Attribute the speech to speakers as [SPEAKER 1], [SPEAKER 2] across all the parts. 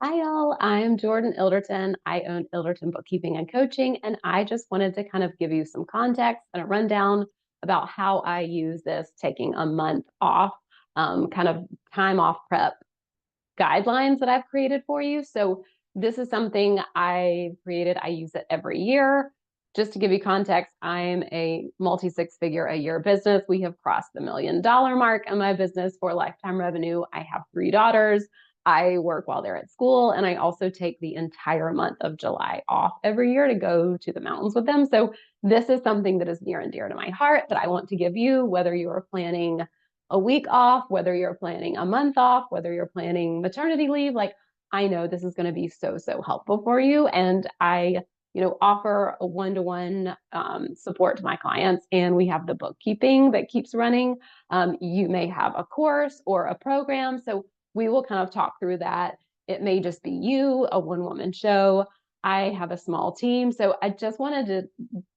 [SPEAKER 1] Hi, y'all. I'm Jordan Ilderton. I own Ilderton Bookkeeping and Coaching, and I just wanted to kind of give you some context and a rundown about how I use this taking a month off, kind of time off prep guidelines that I've created for you. So this is something I created. I use it every year. Just to give you context, I'm a multi six figure a year business. We have crossed the $1 million mark in my business for lifetime revenue. I have 3 daughters. I work while they're at school, and I also take the entire month of July off every year to go to the mountains with them. So this is something that is near and dear to my heart that I want to give you, whether you are planning a week off, whether you're planning a month off, whether you're planning maternity leave. Like, I know this is going to be so, so helpful for you. And I, offer a one-to-one support to my clients, and we have the bookkeeping that keeps running. You may have a course or a program. So we will kind of talk through that. It may just be you, a one-woman show. I have a small team. So I just wanted to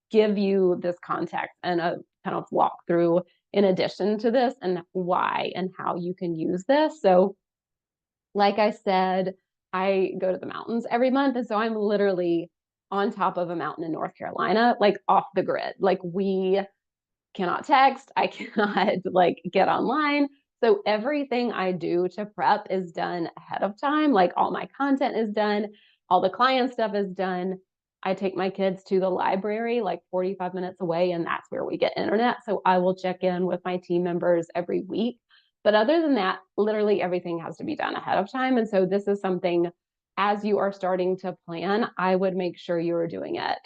[SPEAKER 1] give you this context and a kind of walk through in addition to this and why and how you can use this. So, like I said, I go to the mountains every month. And so I'm literally on top of a mountain in North Carolina, like off the grid. Like, we cannot text, I cannot like get online. So everything I do to prep is done ahead of time. Like, all my content is done, all the client stuff is done. I take my kids to the library like 45 minutes away, and that's where we get internet. So I will check in with my team members every week. But other than that, literally everything has to be done ahead of time. And so this is something, as you are starting to plan, I would make sure you are doing it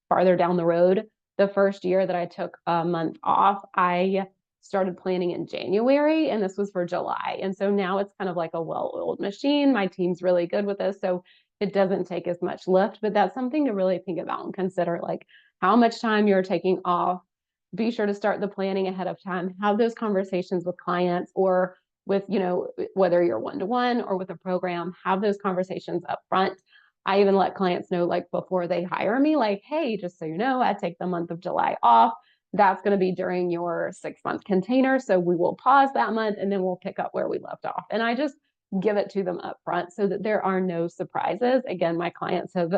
[SPEAKER 1] farther down the road. The first year that I took a month off, I started planning in January, and this was for July. And so now it's kind of like a well-oiled machine. My team's really good with this, so it doesn't take as much lift, but that's something to really think about and consider, like how much time you're taking off. Be sure to start the planning ahead of time. Have those conversations with clients or with, whether you're one-to-one or with a program, have those conversations up front. I even let clients know, like, before they hire me, like, hey, just so you know, I take the month of July off. That's going to be during your 6-month container. So we will pause that month and then we'll pick up where we left off. And I just give it to them up front so that there are no surprises. Again, my clients have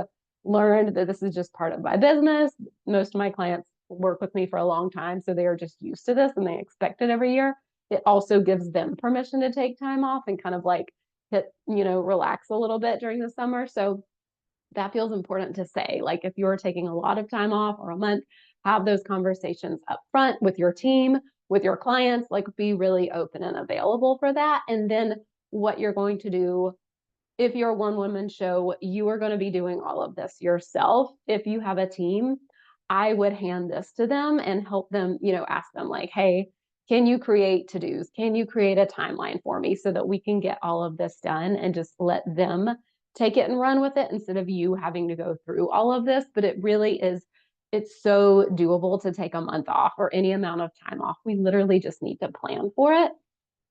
[SPEAKER 1] learned that this is just part of my business. Most of my clients work with me for a long time, so they are just used to this and they expect it every year. It also gives them permission to take time off and kind of like relax a little bit during the summer. So that feels important to say. Like, if you're taking a lot of time off or a month, have those conversations up front with your team, with your clients, like, be really open and available for that. And then what you're going to do, if you're a one-woman show, you are going to be doing all of this yourself. If you have a team, I would hand this to them and help them, ask them, like, hey, can you create to-dos? Can you create a timeline for me so that we can get all of this done, and just let them take it and run with it instead of you having to go through all of this. But it really is, it's so doable to take a month off or any amount of time off. We literally just need to plan for it.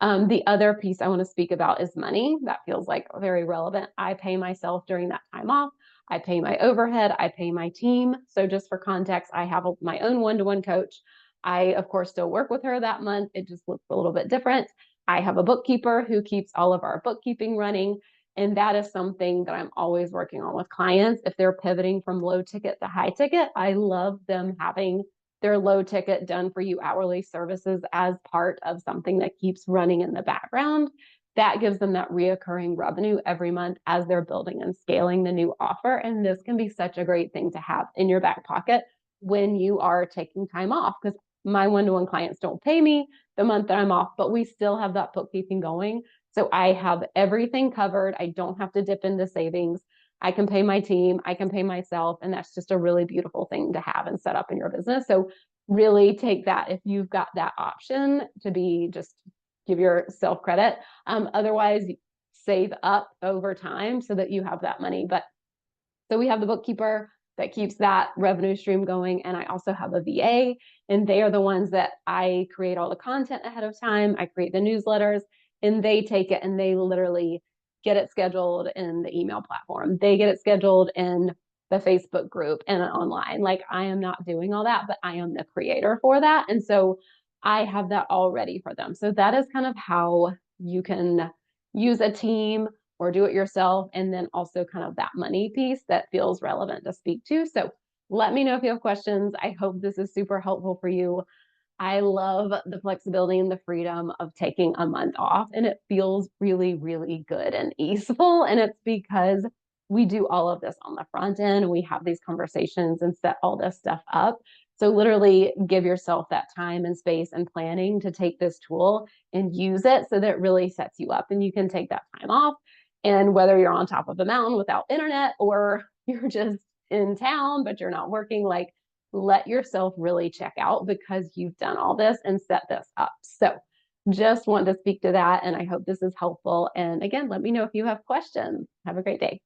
[SPEAKER 1] The other piece I want to speak about is money. That feels like very relevant. I pay myself during that time off. I pay my overhead. I pay my team. So just for context, I have my own one-to-one coach. I, of course, still work with her that month. It just looks a little bit different. I have a bookkeeper who keeps all of our bookkeeping running. And that is something that I'm always working on with clients. If they're pivoting from low ticket to high ticket, I love them having their low ticket done for you hourly services as part of something that keeps running in the background. That gives them that reoccurring revenue every month as they're building and scaling the new offer. And this can be such a great thing to have in your back pocket when you are taking time off, because my one-to-one clients don't pay me the month that I'm off, but we still have that bookkeeping going. So I have everything covered. I don't have to dip into savings. I can pay my team, I can pay myself, and that's just a really beautiful thing to have and set up in your business. So really take that if you've got that option to be, just give yourself credit. Otherwise, save up over time so that you have that money. But so we have the bookkeeper that keeps that revenue stream going. And I also have a VA, and they are the ones that I create all the content ahead of time. I create the newsletters, and they take it and they literally get it scheduled in the email platform. They get it scheduled in the Facebook group and online. Like, I am not doing all that, but I am the creator for that. And so I have that all ready for them. So that is kind of how you can use a team or do it yourself, and then also kind of that money piece that feels relevant to speak to. So let me know if you have questions. I hope this is super helpful for you. I love the flexibility and the freedom of taking a month off, and it feels really, really good and easeful. And it's because we do all of this on the front end, and we have these conversations and set all this stuff up. So literally give yourself that time and space and planning to take this tool and use it so that it really sets you up and you can take that time off. And whether you're on top of a mountain without internet or you're just in town, but you're not working, like, let yourself really check out because you've done all this and set this up. So just want to speak to that. And I hope this is helpful. And again, let me know if you have questions. Have a great day.